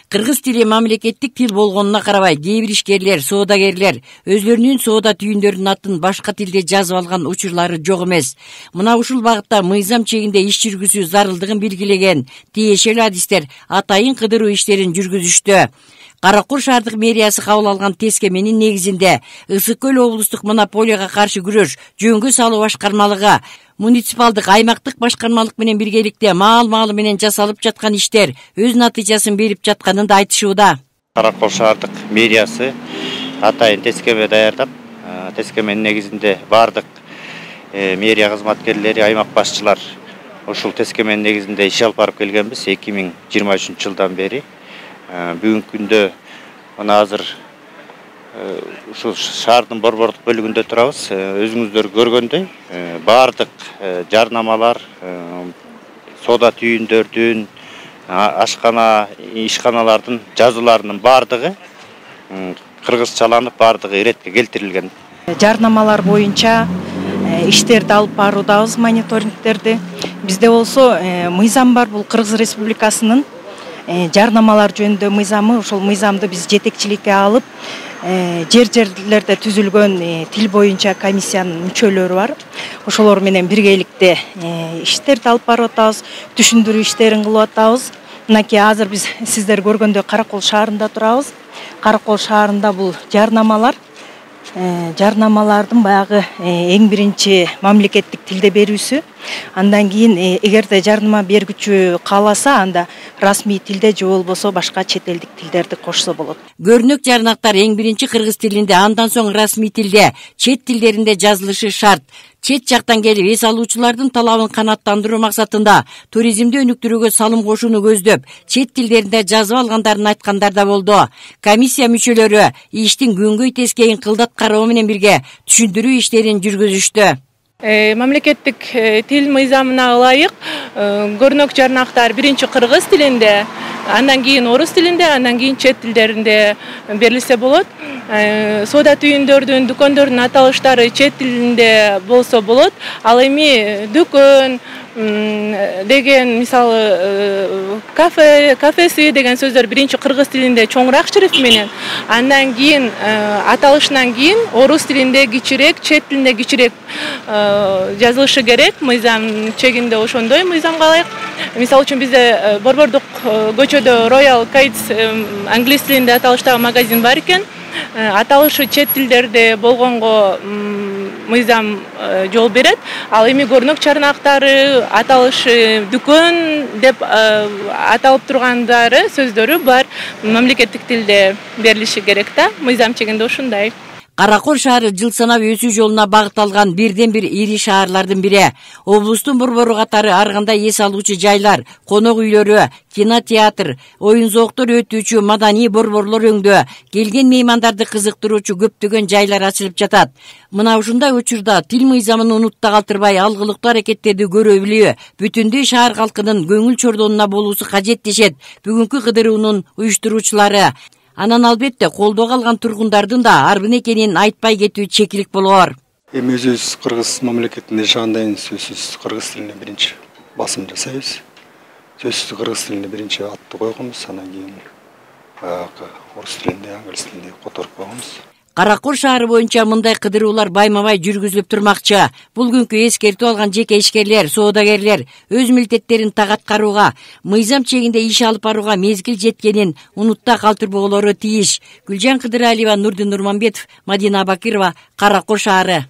Кыргыз тили мамлекеттик тил болгонуна карабай, кээ бир ишкерлер, соодагерлер өзлөрүнүн соода түйүндөрүнүн атын башка тилде жазып алган учурлары жок эмес. Мына ушул багытта мыйзам чегинде иш жүргүзүү зарылдыгын белгилеген тиешелүү адистер атайын кыдыруу иштерин жүргүзүштү. Каракол шаардык мэриясы кабыл алган тескеменин негизинде Ысык көл облустук монополияга каршы күрөш жөнгө салуу башкармалыгы, муниципалдык аймактык башкармалык менен биргеликте маал менен жасалып жаткан иштер өз натыйжасын берип жатканын да айтышууда. Каракол шаардык мэриясы атайын тескеме даярдап, тескеменин негизинде бардык мэрия кызматкерлери, аймак башчылар ушул тескеменин негизинде иш алып барып келгенбиз 2023 жылдан бери. Бүгүнкү күндө мына азыр ушул шаардын борбордук бөлүгүндө турабыз. Өзүңүздөр көргөндөй, бардык жарнамалар, соода түйүндөрдүн, ашкана, ишканалардын жазууларынын бардыгы кыргызчаланып, бардыгы иретке келтирилген. Жарнамалар боюнча иштерди алып баруудабыз, мониторингтерди. Бизде болсо мыйзам бар, бул Кыргыз Республикасынын жарнамалар жөнүндө мыйзамы. Ошол мыйзамды биз жетекчиликке алып, жерлерде түзүлгөн тил боюнча комиссиянын мүчөлөрү бар. Ошолор менен биргеликте иштерди алып барып атабыз, түшүндүрүү иштерин кылып атабыз. Мынакей азыр биз сиздер көргөндөй Каракол шаарында турабыз. Каракол шаарында бул жарнамалардын баягы эң биринчи мамлекеттик тилде берүүсү. Андан кийин эгерде жарнама бергүчү кааласа, анда расмий тилде же болбосо башка чет элдик тилдерди кошсо болот. Көрүнөк жарнактар эң биринчи кыргыз тилинде, андан соң расмий тилде, чет тилдеринде жазылышы шарт. Чет жактан келип эс алуучулардын талабын канааттандыруу максатында туризмди өнүктүрүүгө салым кошууну көздөп, чет тилдеринде жазып алгандарын айткандар да болду. Комиссия мүчөлөрү иштин күнгөй тескейин кылдат кароо менен бирге түшүндүрүү иштерин жүргүзүштү. Мамлекеттик тил мыйзамына ылайык көрүнөк жарнактар биринчи кыргыз тилинде, андан кийин орус тилинде, андан кийин чет тилдеринде берилсе болот. Соода түйүндөрдүн, дүкөндөрдүн аталыштары чет тилинде болсо болот. Ал эми дүкөн деген, мисалы кафеси деген сөздөр биринчи кыргыз тилинде чоңураак шрифт менен, андан кийин аталышынан кийин орус тилинде кичирээк, чет тилинде кичирээк жазылышы керек. Мыйзам чегинде ошондой мыйзамга ылайык. Мисалы үчүн бизде борбордук көчөдө Royal Kites англис тилинде аталыштагы магазин бар экен. Аталышы чет тилдерде болгонго мыйзам жол берет. Ал эми көрүнөк жарнактары, аталышы дүкөн деп аталып тургандары, сөздөрү бар мамлекеттик тилде берилиши керек да. Мыйзам чегинде ушундай. Каракол шаары жыл санап өсүү жолуна багытталган бирден бир ири шаарлардын бири. Облустун борбору катары ар кандай эс алуучу жайлар, конок үйлөрү, кинотеатр, оюн зооктор өтүүчү маданий борборлор өңдө келген меймандарды кызыктыруучу көптөгөн жайлар ачылып жатат. Мына ушундай учурда тил мыйзамын унутта калтырбай алгылыктуу аракеттерди көрө билүү бүтүндөй шаар калкынын көңүл чордонуна болуусу кажет дешет бүгүнкү кыдыруунун уюштуруучулары. Анан албетте колдоого алган тургундардын да арбын экенин айтпай кетүү чекилик болоор. Эми өзүбүз кыргыз мамлекетинде жашагандан кийин сөзсүз кыргыз тилине биринчи басым жасайбыз. Сөзсүз кыргыз тилине биринчи атты койгонбуз, анан кийин орус тилинде, англис тилинде которуп койгонбуз. Каракол шаары боюнча мындай кыдыруулар байма-бай жүргүзүлүп турмакчы. Бул күнкү эскертүү алган жеке ишкерлер, соодагерлер өз милдеттерин так аткарууга, мыйзам чегинде иш алып барууга мезгил жеткенин унутта калтырбоолору тийиш. Гүлжан Кыдыралиева, Нурдин Нурманбетов, Мадина Бакирова, Каракол шаары.